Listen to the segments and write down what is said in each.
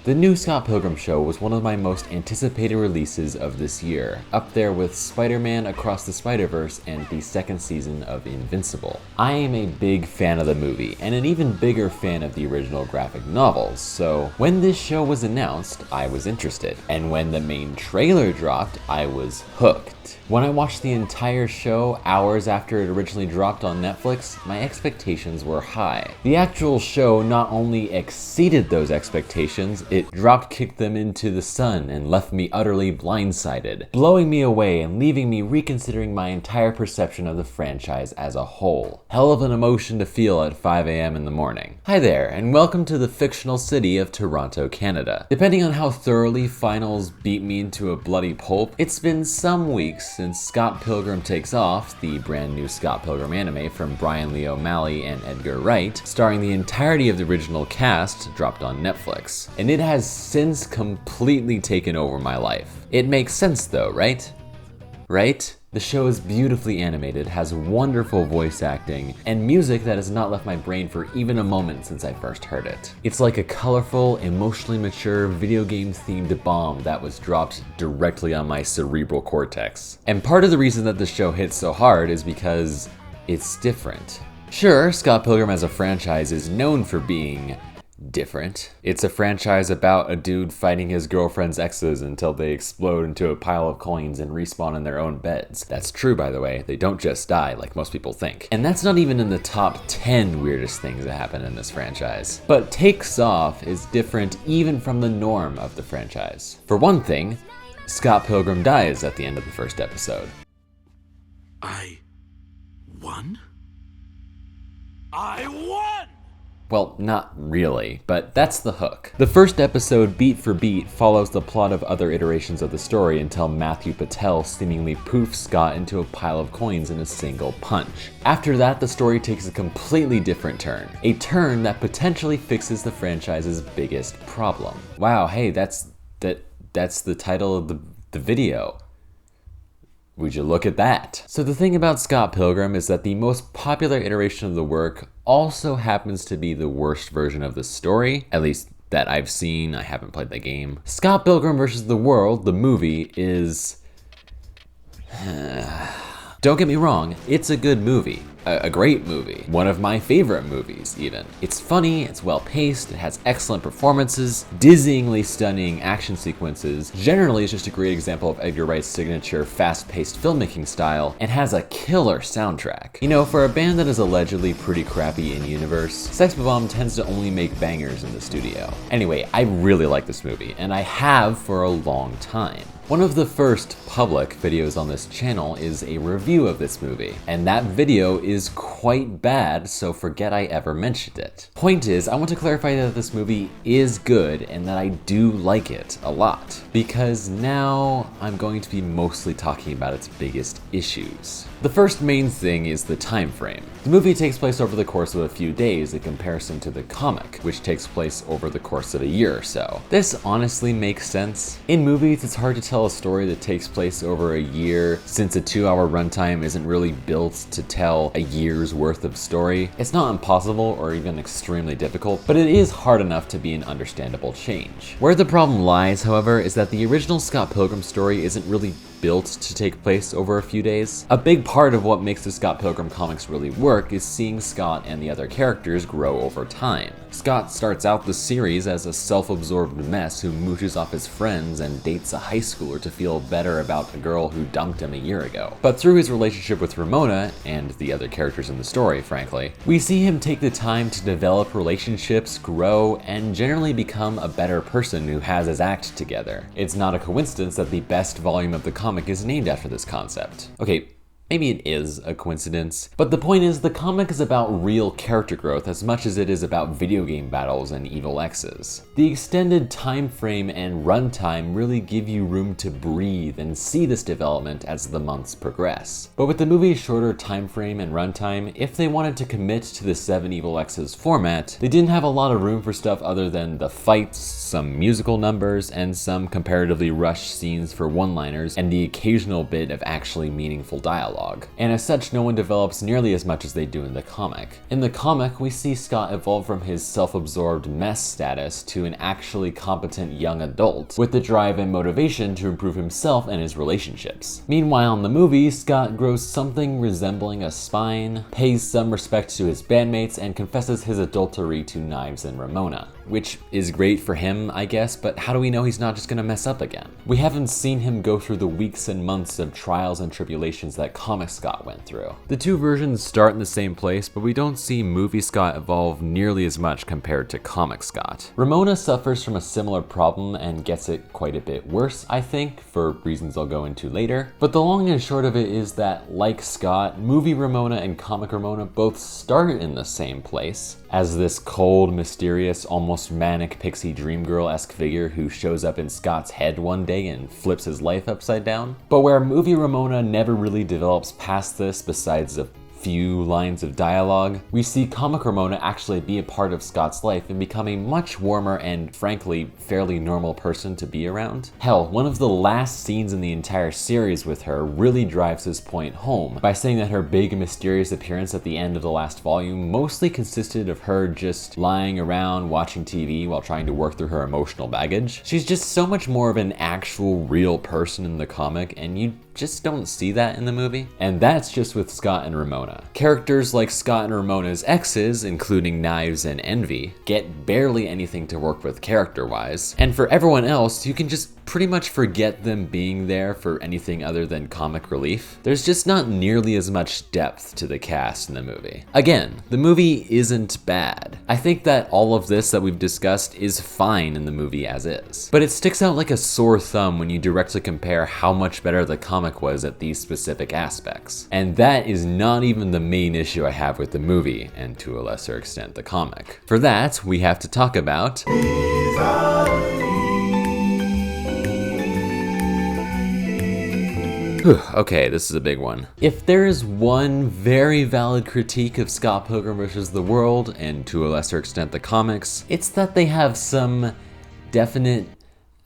The new Scott Pilgrim show was one of my most anticipated releases of this year, up there with Spider-Man Across the Spider-Verse and the second season of Invincible. I am a big fan of the movie, and an even bigger fan of the original graphic novels, so when this show was announced, I was interested. And when the main trailer dropped, I was hooked. When I watched the entire show hours after it originally dropped on Netflix, my expectations were high. The actual show not only exceeded those expectations, it drop-kicked them into the sun and left me utterly blindsided, blowing me away and leaving me reconsidering my entire perception of the franchise as a whole. Hell of an emotion to feel at 5 a.m. in the morning. Hi there, and welcome to the fictional city of Toronto, Canada. Depending on how thoroughly finals beat me into a bloody pulp, it's been some weeks since Scott Pilgrim Takes Off, the brand new Scott Pilgrim anime from Bryan Lee O'Malley and Edgar Wright, starring the entirety of the original cast, dropped on Netflix. And it has since completely taken over my life. It makes sense though, right? Right? The show is beautifully animated, has wonderful voice acting, and music that has not left my brain for even a moment since I first heard it. It's like a colorful, emotionally mature, video game themed bomb that was dropped directly on my cerebral cortex. And part of the reason that the show hits so hard is because it's different. Sure, Scott Pilgrim as a franchise is known for being different. It's a franchise about a dude fighting his girlfriend's exes until they explode into a pile of coins and respawn in their own beds. That's true, by the way. They don't just die like most people think. And that's not even in the top 10 weirdest things that happen in this franchise. But Takes Off is different even from the norm of the franchise. For one thing, Scott Pilgrim dies at the end of the first episode. I won? I won! Well, not really, but that's the hook. The first episode, beat for beat, follows the plot of other iterations of the story until Matthew Patel seemingly poofs Scott into a pile of coins in a single punch. After that, the story takes a completely different turn. A turn that potentially fixes the franchise's biggest problem. Wow, hey, that's the title of the video. Would you look at that? So the thing about Scott Pilgrim is that the most popular iteration of the work also happens to be the worst version of the story, at least that I've seen. I haven't played the game. Scott Pilgrim vs. the World, the movie, is... Don't get me wrong, it's a good movie. A great movie. One of my favorite movies, even. It's funny, it's well-paced, it has excellent performances, dizzyingly stunning action sequences. Generally, it's just a great example of Edgar Wright's signature fast-paced filmmaking style, and has a killer soundtrack. You know, for a band that is allegedly pretty crappy in-universe, Sex Bob-Omb tends to only make bangers in the studio. Anyway, I really like this movie, and I have for a long time. One of the first public videos on this channel is a review of this movie, and that video is quite bad, so forget I ever mentioned it. Point is, I want to clarify that this movie is good and that I do like it a lot, because now I'm going to be mostly talking about its biggest issues. The first main thing is the time frame. The movie takes place over the course of a few days in comparison to the comic, which takes place over the course of a year or so. This honestly makes sense. In movies, it's hard to tell a story that takes place over a year, since a 2-hour runtime isn't really built to tell a year's worth of story. It's not impossible or even extremely difficult, but it is hard enough to be an understandable change. Where the problem lies, however, is that the original Scott Pilgrim story isn't really built to take place over a few days. A big part of what makes the Scott Pilgrim comics really work is seeing Scott and the other characters grow over time. Scott starts out the series as a self-absorbed mess who mooches off his friends and dates a high schooler to feel better about a girl who dumped him a year ago. But through his relationship with Ramona, and the other characters in the story, frankly, we see him take the time to develop relationships, grow, and generally become a better person who has his act together. It's not a coincidence that the best volume of the comic is named after this concept. Okay, maybe it is a coincidence, but the point is the comic is about real character growth as much as it is about video game battles and evil exes. The extended time frame and runtime really give you room to breathe and see this development as the months progress. But with the movie's shorter time frame and runtime, if they wanted to commit to the 7 evil exes format, they didn't have a lot of room for stuff other than the fights, some musical numbers, and some comparatively rushed scenes for one-liners, and the occasional bit of actually meaningful dialogue. And as such, no one develops nearly as much as they do in the comic. In the comic, we see Scott evolve from his self-absorbed mess status to an actually competent young adult, with the drive and motivation to improve himself and his relationships. Meanwhile, in the movie, Scott grows something resembling a spine, pays some respect to his bandmates, and confesses his adultery to Knives and Ramona. Which is great for him, I guess, but how do we know he's not just gonna mess up again? We haven't seen him go through the weeks and months of trials and tribulations that comic Scott went through. The two versions start in the same place, but we don't see movie Scott evolve nearly as much compared to comic Scott. Ramona suffers from a similar problem and gets it quite a bit worse, I think, for reasons I'll go into later. But the long and short of it is that, like Scott, movie Ramona and comic Ramona both start in the same place, as this cold, mysterious, almost manic pixie dream girl-esque figure who shows up in Scott's head one day and flips his life upside down. But where movie Ramona never really develops past this besides a few lines of dialogue, we see comic Ramona actually be a part of Scott's life and become a much warmer and, frankly, fairly normal person to be around. Hell, one of the last scenes in the entire series with her really drives this point home by saying that her big mysterious appearance at the end of the last volume mostly consisted of her just lying around watching TV while trying to work through her emotional baggage. She's just so much more of an actual real person in the comic, and you just don't see that in the movie. And that's just with Scott and Ramona. Characters like Scott and Ramona's exes, including Knives and Envy, get barely anything to work with character-wise. And for everyone else, you can just pretty much forget them being there for anything other than comic relief. There's just not nearly as much depth to the cast in the movie. Again, the movie isn't bad. I think that all of this that we've discussed is fine in the movie as is. But it sticks out like a sore thumb when you directly compare how much better the comic was at these specific aspects. And that is not even the main issue I have with the movie, and to a lesser extent the comic. For that, we have to talk about okay, this is a big one. If there is one very valid critique of Scott Pilgrim vs. the World, and to a lesser extent the comics, it's that they have some definite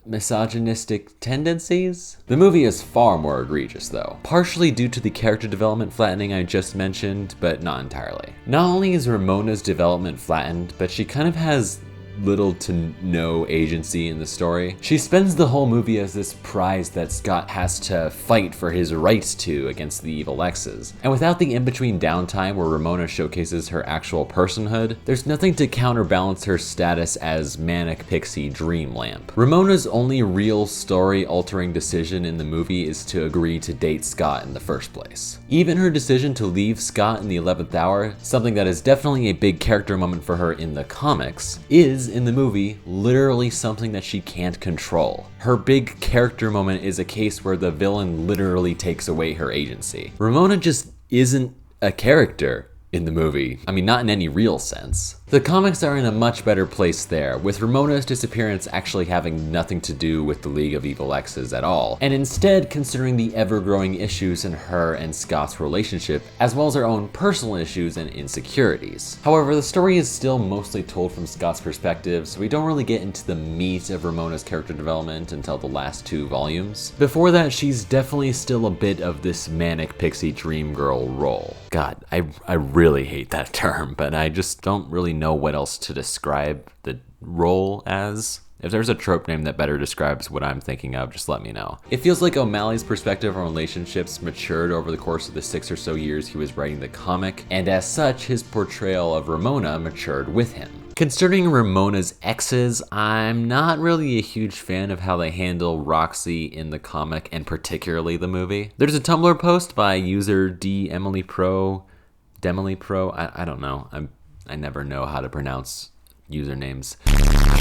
misogynistic tendencies. The movie is far more egregious though, partially due to the character development flattening I just mentioned, but not entirely. Not only is Ramona's development flattened, but she kind of has little to no agency in the story. She spends the whole movie as this prize that Scott has to fight for his rights to against the evil exes. And without the in-between downtime where Ramona showcases her actual personhood, there's nothing to counterbalance her status as manic pixie dream lamp. Ramona's only real story-altering decision in the movie is to agree to date Scott in the first place. Even her decision to leave Scott in the 11th hour, something that is definitely a big character moment for her in the comics, is in the movie literally something that she can't control. Her big character moment is a case where the villain literally takes away her agency. Ramona just isn't a character in the movie. I mean, not in any real sense. The comics are in a much better place there, with Ramona's disappearance actually having nothing to do with the League of Evil Exes at all, and instead considering the ever-growing issues in her and Scott's relationship, as well as her own personal issues and insecurities. However, the story is still mostly told from Scott's perspective, so we don't really get into the meat of Ramona's character development until the last 2 volumes. Before that, she's definitely still a bit of this manic pixie dream girl role. God, I really hate that term, but I just don't really know what else to describe the role as. If there's a trope name that better describes what I'm thinking of, just let me know. It feels like O'Malley's perspective on relationships matured over the course of the 6 or so years he was writing the comic, and as such, his portrayal of Ramona matured with him. Concerning Ramona's exes, I'm not really a huge fan of how they handle Roxy in the comic, and particularly the movie. There's a Tumblr post by user DEmilyPro, I don't know. I never know how to pronounce usernames,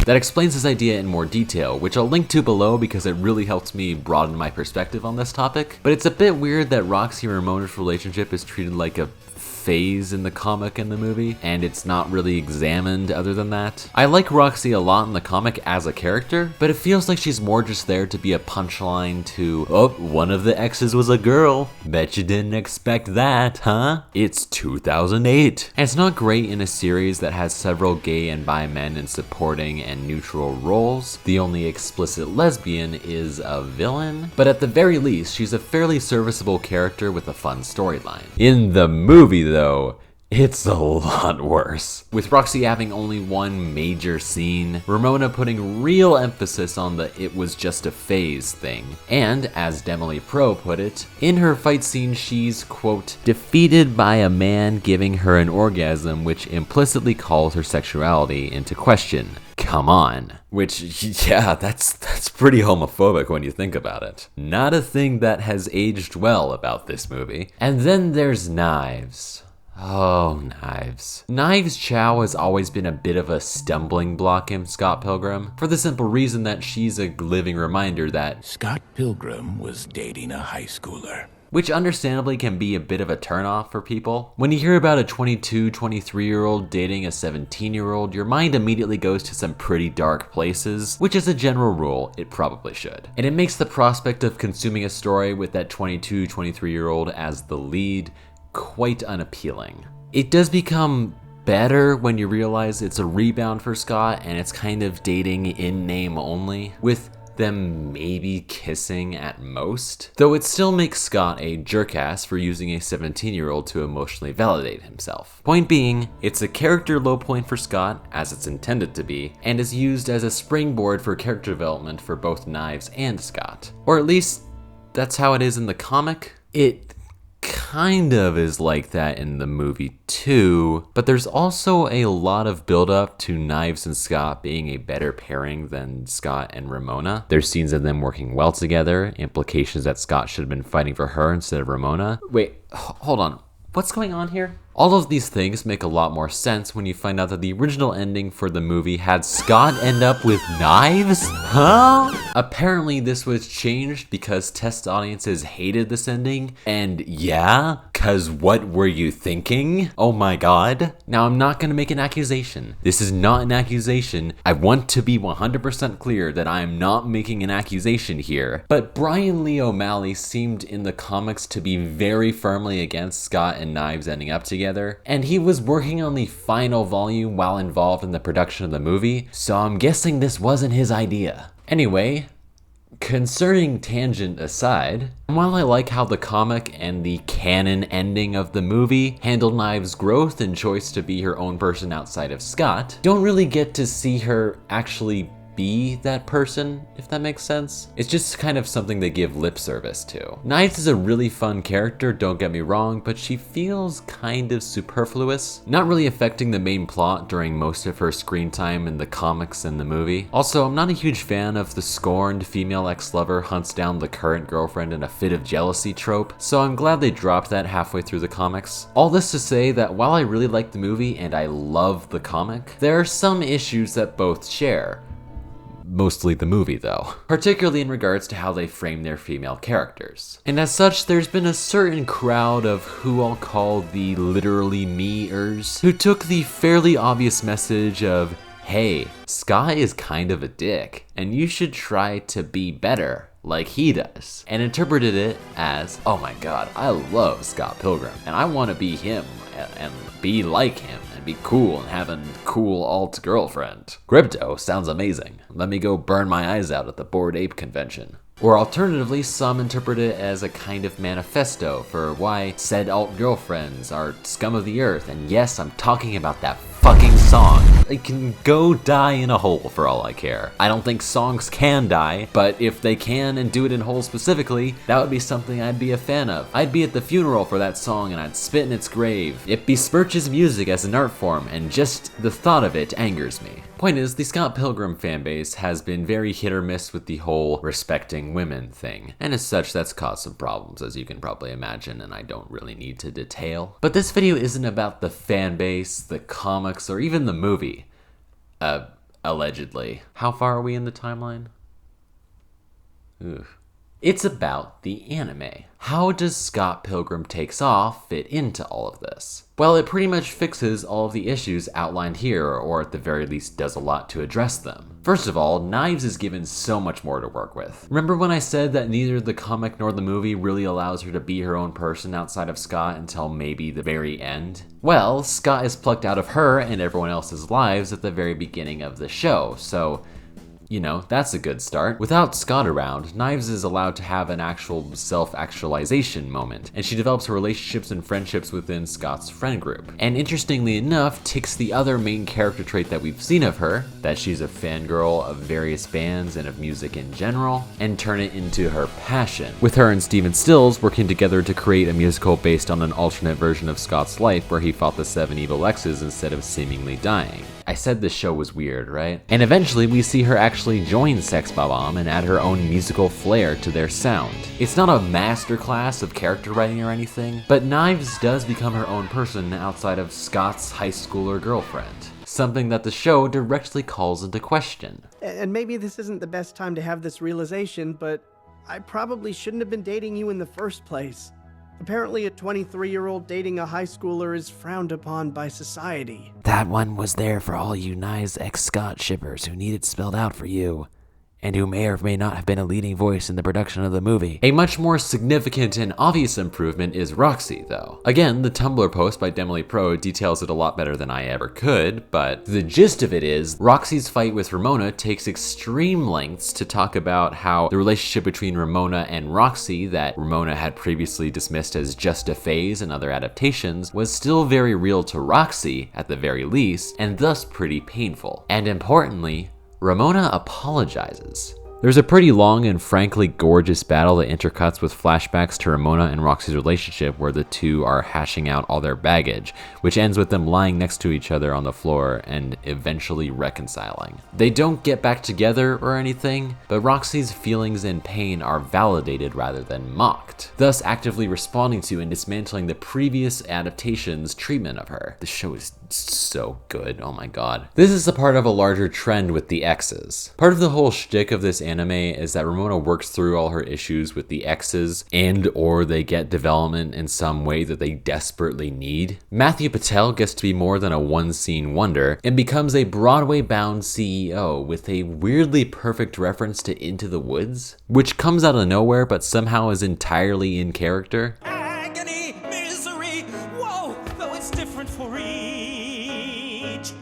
that explains this idea in more detail, which I'll link to below because it really helps me broaden my perspective on this topic. But it's a bit weird that Roxy and Ramona's relationship is treated like a phase in the comic and the movie, and it's not really examined other than that. I like Roxy a lot in the comic as a character, but it feels like she's more just there to be a punchline to, oh, one of the exes was a girl. Bet you didn't expect that, huh? It's 2008. And it's not great in a series that has several gay and bi men in supporting and neutral roles. The only explicit lesbian is a villain, but at the very least, she's a fairly serviceable character with a fun storyline. In the movie though, it's a lot worse. With Roxy having only one major scene, Ramona putting real emphasis on the it was just a phase thing, and as Demily Pro put it, in her fight scene she's, quote, defeated by a man giving her an orgasm which implicitly calls her sexuality into question. Come on. Which, yeah, that's pretty homophobic when you think about it. Not a thing that has aged well about this movie. And then there's Knives. Oh, Knives. Knives Chow has always been a bit of a stumbling block in Scott Pilgrim, for the simple reason that she's a living reminder that Scott Pilgrim was dating a high schooler. Which understandably can be a bit of a turnoff for people. When you hear about a 22, 23-year-old dating a 17-year-old, your mind immediately goes to some pretty dark places, which as a general rule, it probably should. And it makes the prospect of consuming a story with that 22, 23-year-old as the lead quite unappealing. It does become better when you realize it's a rebound for Scott and it's kind of dating in name only, with them maybe kissing at most, though it still makes Scott a jerkass for using a 17-year-old to emotionally validate himself. Point being, it's a character low point for Scott, as it's intended to be, and is used as a springboard for character development for both Knives and Scott. Or at least, that's how it is in the comic. It kind of is like that in the movie too, but there's also a lot of build-up to Knives and Scott being a better pairing than Scott and Ramona. There's scenes of them working well together, implications that Scott should have been fighting for her instead of Ramona. Wait, hold on. What's going on here? All of these things make a lot more sense when you find out that the original ending for the movie had Scott end up with Knives? Huh? Apparently this was changed because test audiences hated this ending, and yeah, cause what were you thinking? Oh my god. Now I'm not gonna make an accusation. This is not an accusation. I want to be 100% clear that I am not making an accusation here, but Bryan Lee O'Malley seemed in the comics to be very firmly against Scott and Knives ending up together, and he was working on the final volume while involved in the production of the movie, so I'm guessing this wasn't his idea. Anyway, concerning tangent aside, while I like how the comic and the canon ending of the movie handled Knives' growth and choice to be her own person outside of Scott, don't really get to see her actually be that person, if that makes sense. It's just kind of something they give lip service to. Knives is a really fun character, don't get me wrong, but she feels kind of superfluous, not really affecting the main plot during most of her screen time in the comics and the movie. Also, I'm not a huge fan of the scorned female ex-lover hunts down the current girlfriend in a fit of jealousy trope, so I'm glad they dropped that halfway through the comics. All this to say that while I really like the movie and I love the comic, there are some issues that both share. Mostly the movie though, particularly in regards to how they frame their female characters. And as such, there's been a certain crowd of who I'll call the literally me-ers, who took the fairly obvious message of, hey, Scott is kind of a dick, and you should try to be better like he does, and interpreted it as, oh my god, I love Scott Pilgrim, and I want to be him, and be like him, and be cool, and have a cool alt girlfriend. Crypto sounds amazing. Let me go burn my eyes out at the Bored Ape Convention. Or alternatively, some interpret it as a kind of manifesto for why said alt girlfriends are scum of the earth, and yes, I'm talking about that fucking song. It can go die in a hole for all I care. I don't think songs can die, but if they can and do it in holes specifically, that would be something I'd be a fan of. I'd be at the funeral for that song and I'd spit in its grave. It besmirches music as an art form, and just the thought of it angers me. Point is, the Scott Pilgrim fanbase has been very hit or miss with the whole respecting women thing, and as such that's caused some problems, as you can probably imagine, and I don't really need to detail. But this video isn't about the fanbase, the comics, or even the movie. Allegedly. How far are we in the timeline? Ugh. It's about the anime. How does Scott Pilgrim Takes Off fit into all of this? Well, it pretty much fixes all of the issues outlined here, or at the very least does a lot to address them. First of all, Knives is given so much more to work with. Remember when I said that neither the comic nor the movie really allows her to be her own person outside of Scott until maybe the very end? Well, Scott is plucked out of her and everyone else's lives at the very beginning of the show, so you know, that's a good start. Without Scott around, Knives is allowed to have an actual self-actualization moment, and she develops her relationships and friendships within Scott's friend group. And interestingly enough, ticks the other main character trait that we've seen of her, that she's a fangirl of various bands and of music in general, and turn it into her passion, with her and Steven Stills working together to create a musical based on an alternate version of Scott's life where he fought the 7 evil X's instead of seemingly dying. I said this show was weird, right? And eventually we see her actually join Sex Bob-Omb and add her own musical flair to their sound. It's not a masterclass of character writing or anything, but Knives does become her own person outside of Scott's high schooler girlfriend. Something that the show directly calls into question. And maybe this isn't the best time to have this realization, but I probably shouldn't have been dating you in the first place. Apparently a 23-year-old dating a high schooler is frowned upon by society. That one was there for all you Knives ex-Scott shippers who need it spelled out for you, and who may or may not have been a leading voice in the production of the movie. A much more significant and obvious improvement is Roxy, though. Again, the Tumblr post by Demily Pro details it a lot better than I ever could, but the gist of it is, Roxy's fight with Ramona takes extreme lengths to talk about how the relationship between Ramona and Roxy, that Ramona had previously dismissed as just a phase in other adaptations, was still very real to Roxy, at the very least, and thus pretty painful. And importantly, Ramona apologizes. There's a pretty long and frankly gorgeous battle that intercuts with flashbacks to Ramona and Roxy's relationship where the two are hashing out all their baggage, which ends with them lying next to each other on the floor and eventually reconciling. They don't get back together or anything, but Roxy's feelings and pain are validated rather than mocked, thus actively responding to and dismantling the previous adaptation's treatment of her. The show is so good, oh my god. This is a part of a larger trend with the exes. Part of the whole shtick of this anime is that Ramona works through all her issues with the exes or they get development in some way that they desperately need. Matthew Patel gets to be more than a one-scene wonder and becomes a Broadway-bound CEO with a weirdly perfect reference to Into the Woods, which comes out of nowhere but somehow is entirely in character. Agony, misery, whoa, though it's different for each.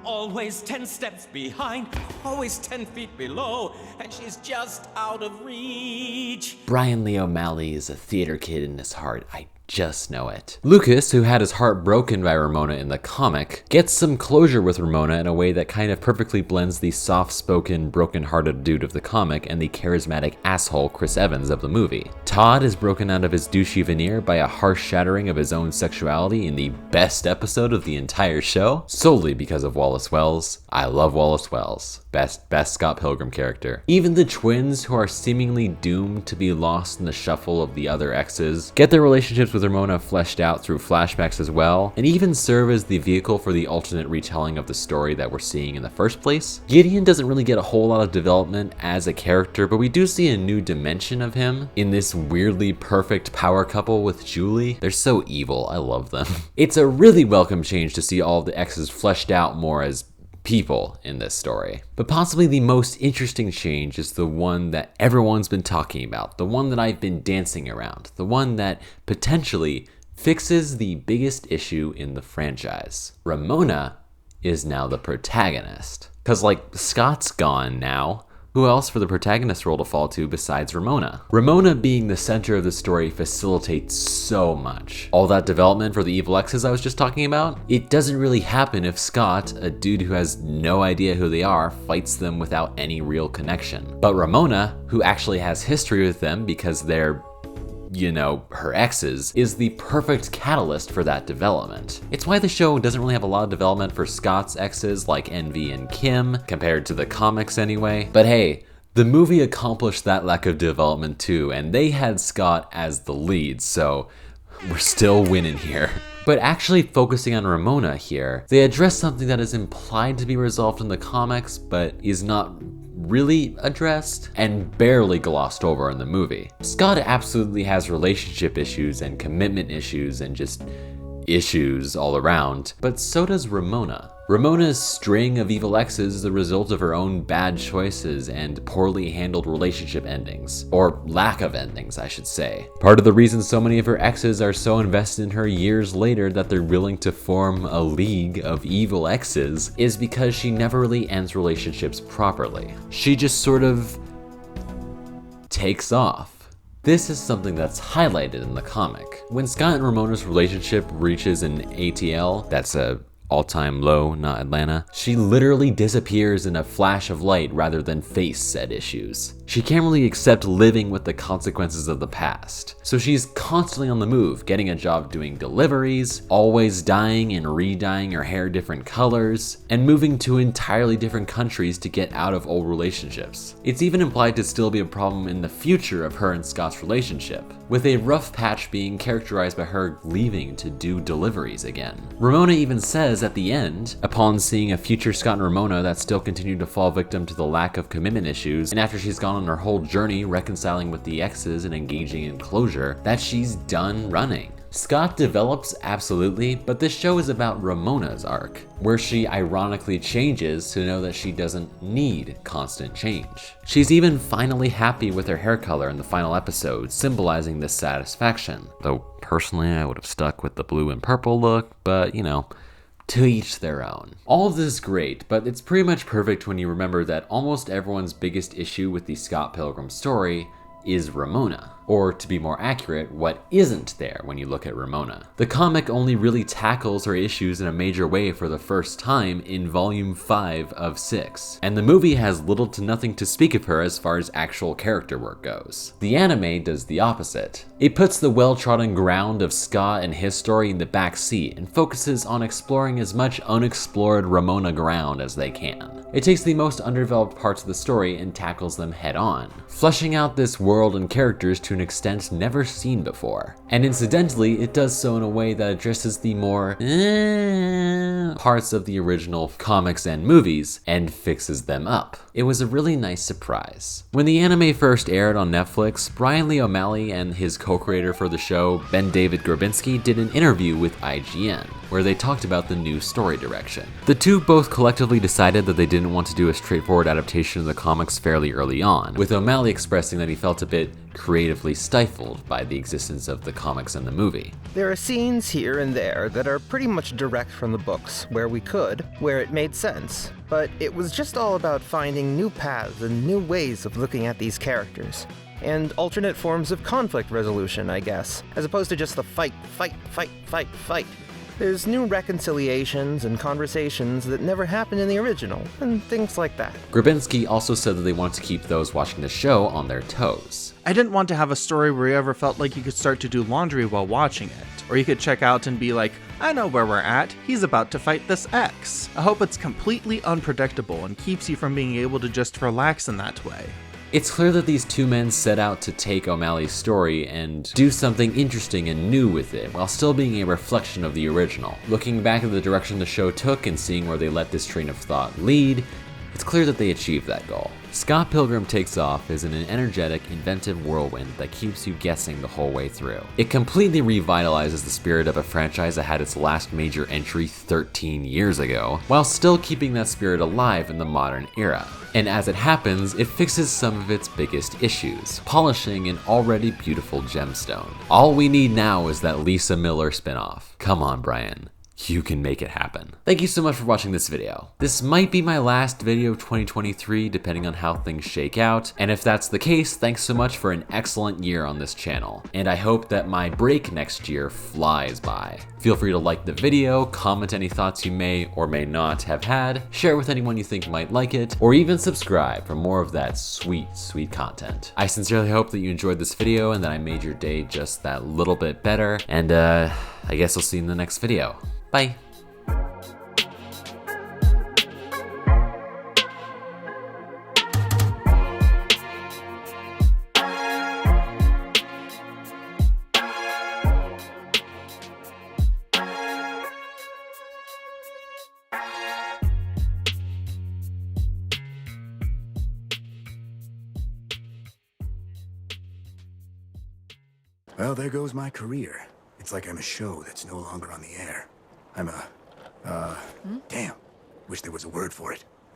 Always 10 steps behind, always 10 feet below, and she's just out of reach. Bryan Lee O'Malley is a theater kid in his heart. I just know it. Lucas, who had his heart broken by Ramona in the comic, gets some closure with Ramona in a way that kind of perfectly blends the soft-spoken, broken-hearted dude of the comic and the charismatic asshole Chris Evans of the movie. Todd is broken out of his douchey veneer by a harsh shattering of his own sexuality in the best episode of the entire show, solely because of Wallace Wells. I love Wallace Wells. Best Scott Pilgrim character. Even the twins, who are seemingly doomed to be lost in the shuffle of the other exes, get their relationships with Ramona fleshed out through flashbacks as well, and even serve as the vehicle for the alternate retelling of the story that we're seeing in the first place. Gideon doesn't really get a whole lot of development as a character, but we do see a new dimension of him in this weirdly perfect power couple with Julie. They're so evil, I love them. It's a really welcome change to see all of the exes fleshed out more as people in this story. But possibly the most interesting change is the one that everyone's been talking about, the one that I've been dancing around, the one that potentially fixes the biggest issue in the franchise. Ramona is now the protagonist. Cause Scott's gone now. Who else for the protagonist role to fall to besides Ramona? Ramona being the center of the story facilitates so much. All that development for the evil exes I was just talking about, it doesn't really happen if Scott, a dude who has no idea who they are, fights them without any real connection. But Ramona, who actually has history with them because they're her exes, is the perfect catalyst for that development. It's why the show doesn't really have a lot of development for Scott's exes like Envy and Kim, compared to the comics anyway. But hey, the movie accomplished that lack of development too, and they had Scott as the lead, so we're still winning here. But actually focusing on Ramona here, they address something that is implied to be resolved in the comics, but is not really addressed and barely glossed over in the movie. Scott absolutely has relationship issues and commitment issues and just issues all around, but so does Ramona. Ramona's string of evil exes is the result of her own bad choices and poorly handled relationship endings. Or lack of endings, I should say. Part of the reason so many of her exes are so invested in her years later that they're willing to form a league of evil exes is because she never really ends relationships properly. She just sort of takes off. This is something that's highlighted in the comic. When Scott and Ramona's relationship reaches an ATL, that's a all-time low, not Atlanta, she literally disappears in a flash of light rather than face said issues. She can't really accept living with the consequences of the past, so she's constantly on the move, getting a job doing deliveries, always dyeing and re-dyeing her hair different colors, and moving to entirely different countries to get out of old relationships. It's even implied to still be a problem in the future of her and Scott's relationship, with a rough patch being characterized by her leaving to do deliveries again. Ramona even says at the end, upon seeing a future Scott and Ramona that still continued to fall victim to the lack of commitment issues, and after she's gone on her whole journey reconciling with the exes and engaging in closure, that she's done running. Scott develops absolutely, but this show is about Ramona's arc, where she ironically changes to know that she doesn't need constant change. She's even finally happy with her hair color in the final episode, symbolizing this satisfaction. Though personally I would have stuck with the blue and purple look, but you know, to each their own. All of this is great, but it's pretty much perfect when you remember that almost everyone's biggest issue with the Scott Pilgrim story is Ramona. Or to be more accurate, what isn't there when you look at Ramona. The comic only really tackles her issues in a major way for the first time in volume 5 of 6, and the movie has little to nothing to speak of her as far as actual character work goes. The anime does the opposite. It puts the well-trodden ground of Scott and his story in the back seat and focuses on exploring as much unexplored Ramona ground as they can. It takes the most underdeveloped parts of the story and tackles them head on, fleshing out this world and characters to an extent never seen before. And incidentally, it does so in a way that addresses the more parts of the original comics and movies and fixes them up. It was a really nice surprise. When the anime first aired on Netflix, Bryan Lee O'Malley and his co-creator for the show, BenDavid Grabinski, did an interview with IGN, where they talked about the new story direction. The two both collectively decided that they didn't want to do a straightforward adaptation of the comics fairly early on, with O'Malley expressing that he felt a bit creatively stifled by the existence of the comics and the movie. There are scenes here and there that are pretty much direct from the books, where it made sense. But it was just all about finding new paths and new ways of looking at these characters. And alternate forms of conflict resolution, I guess, as opposed to just the fight. There's new reconciliations and conversations that never happened in the original, and things like that. Grabinski also said that they wanted to keep those watching the show on their toes. I didn't want to have a story where you ever felt like you could start to do laundry while watching it, or you could check out and be like, I know where we're at, he's about to fight this X. I hope it's completely unpredictable and keeps you from being able to just relax in that way. It's clear that these two men set out to take O'Malley's story and do something interesting and new with it, while still being a reflection of the original. Looking back at the direction the show took and seeing where they let this train of thought lead, it's clear that they achieved that goal. Scott Pilgrim Takes Off is an energetic, inventive whirlwind that keeps you guessing the whole way through. It completely revitalizes the spirit of a franchise that had its last major entry 13 years ago, while still keeping that spirit alive in the modern era. And as it happens, it fixes some of its biggest issues, polishing an already beautiful gemstone. All we need now is that Lisa Miller spinoff. Come on, Bryan. You can make it happen. Thank you so much for watching this video. This might be my last video of 2023, depending on how things shake out. And if that's the case, thanks so much for an excellent year on this channel. And I hope that my break next year flies by. Feel free to like the video, comment any thoughts you may or may not have had, share with anyone you think might like it, or even subscribe for more of that sweet, sweet content. I sincerely hope that you enjoyed this video and that I made your day just that little bit better. And I guess I'll see you in the next video. Bye. Well, there goes my career. It's like I'm a show that's no longer on the air. I'm a, damn. Wish there was a word for it.